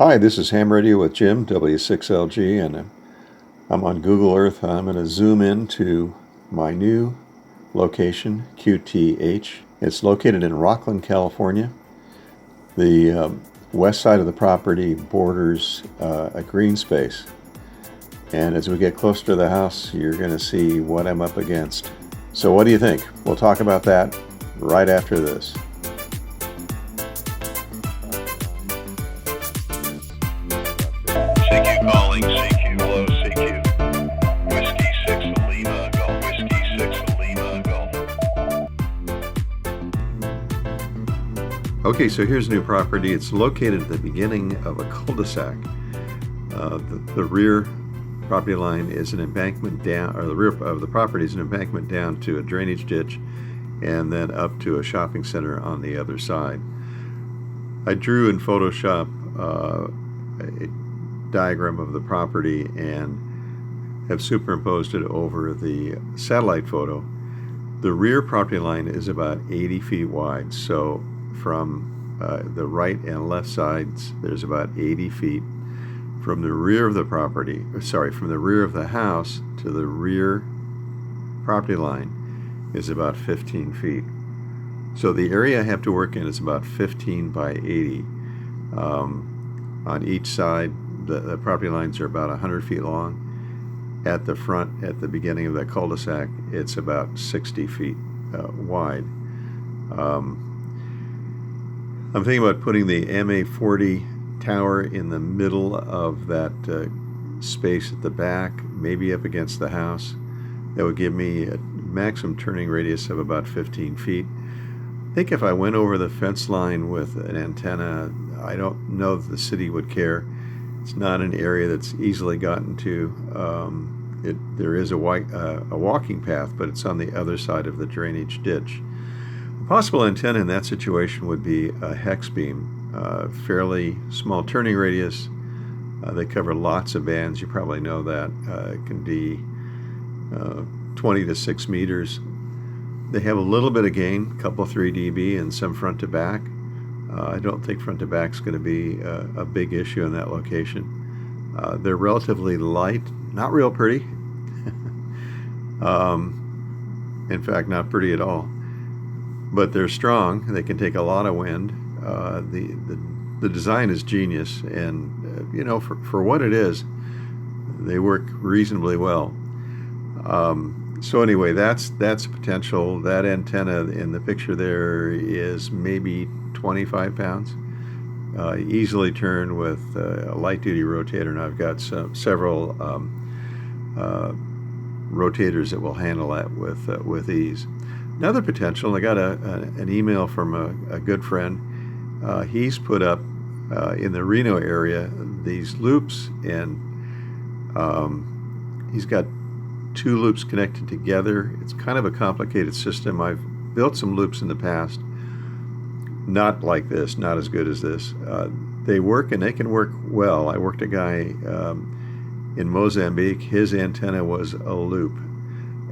Hi, this is Ham Radio with Jim, W6LG, and I'm on Google Earth. I'm going to zoom into my new location, QTH. It's located in Rocklin, California. The west side of the property borders a green space. And as we get closer to the house, you're going to see what I'm up against. So what do you think? We'll talk about that right after this. CQ calling, CQ low, CQ. Whiskey 6 Lima, Golf. Whiskey 6 Lima, Golf. Okay, so here's a new property. It's located at the beginning of a cul-de-sac. The rear property line is an embankment down, or the rear of the property is an embankment down to a drainage ditch and then up to a shopping center on the other side. I drew in Photoshop a diagram of the property and have superimposed it over the satellite photo. The rear property line is about 80 feet wide, so from the right and left sides there's about 80 feet. From the rear of the property, from the rear of the house to the rear property line is about 15 feet. So the area I have to work in is about 15 by 80. On each side, the property lines are about 100 feet long. At the front, at the beginning of that cul-de-sac, it's about 60 feet wide. I'm thinking about putting the MA40 tower in the middle of that space at the back, maybe up against the house. That would give me a maximum turning radius of about 15 feet. I think if I went over the fence line with an antenna, I don't know if the city would care. It's not an area that's easily gotten to. There is a walking path, but it's on the other side of the drainage ditch. A possible antenna in that situation would be a hex beam. Fairly small turning radius. They cover lots of bands. You probably know that. It can be 20 to 6 meters. They have a little bit of gain, a couple 3 dB, and some front to back. I don't think front to back is going to be a big issue in that location. They're relatively light, not real pretty. In fact, not pretty at all. But they're strong. They can take a lot of wind. The design is genius, and for what it is, they work reasonably well. So anyway, that's potential. That antenna in the picture there is maybe 25 pounds, easily turned with a light-duty rotator, and I've got several rotators that will handle that with ease. Another potential, I got an email from a good friend. He's put up in the Reno area these loops, and he's got 2 loops connected together. It's kind of a complicated system. I've built some loops in the past, not like this, not as good as this. They work, and they can work well. I worked a guy in Mozambique. His antenna was a loop,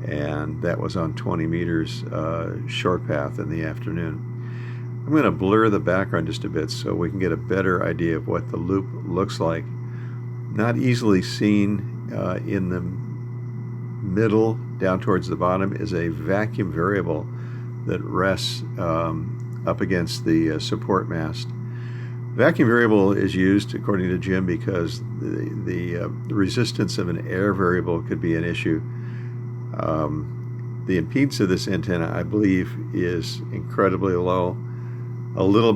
and that was on 20 meters short path in the afternoon. I'm going to blur the background just a bit so we can get a better idea of what the loop looks like. Not easily seen. In the middle, down towards the bottom, is a vacuum variable that rests up against the support mast. Vacuum variable is used, according to Jim, because the resistance of an air variable could be an issue. The impedance of this antenna, I believe, is incredibly low. A little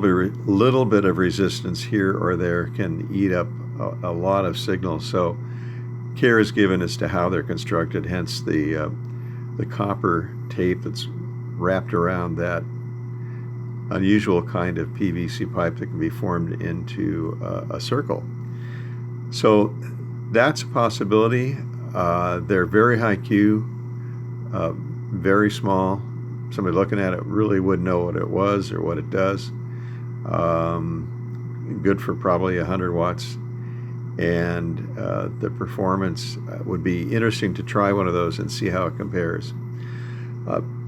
bit of resistance here or there can eat up a lot of signal. So care is given as to how they're constructed. Hence the copper tape that's wrapped around that unusual kind of PVC pipe that can be formed into a circle. So that's a possibility. They're very high Q, very small. Somebody looking at it really wouldn't know what it was or what it does. Good for probably 100 watts. And the performance would be interesting to try one of those and see how it compares.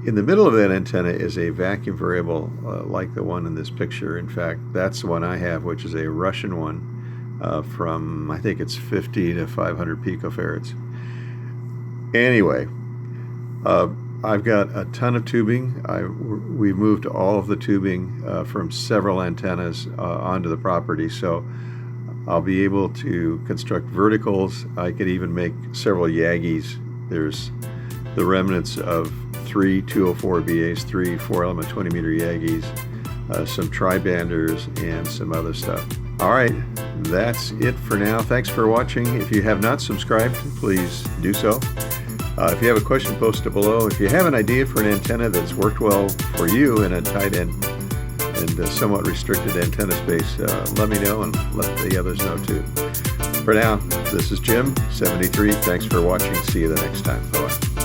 In the middle of that antenna is a vacuum variable like the one in this picture. In fact, that's the one I have, which is a Russian one. from, I think it's 50 to 500 picofarads. Anyway, I've got a ton of tubing. We moved all of the tubing from several antennas onto the property, so I'll be able to construct verticals. I could even make several Yagis. There's the remnants of 3 204 BAs, 3 4-element 20-meter Yagis, some tri-banders, and some other stuff. All right, that's it for now. Thanks for watching. If you have not subscribed, please do so. If you have a question, post it below. If you have an idea for an antenna that's worked well for you in a tight end and somewhat restricted antenna space, let me know and let the others know too. For now, this is Jim, 73. Thanks for watching. See you the next time. Bye-bye.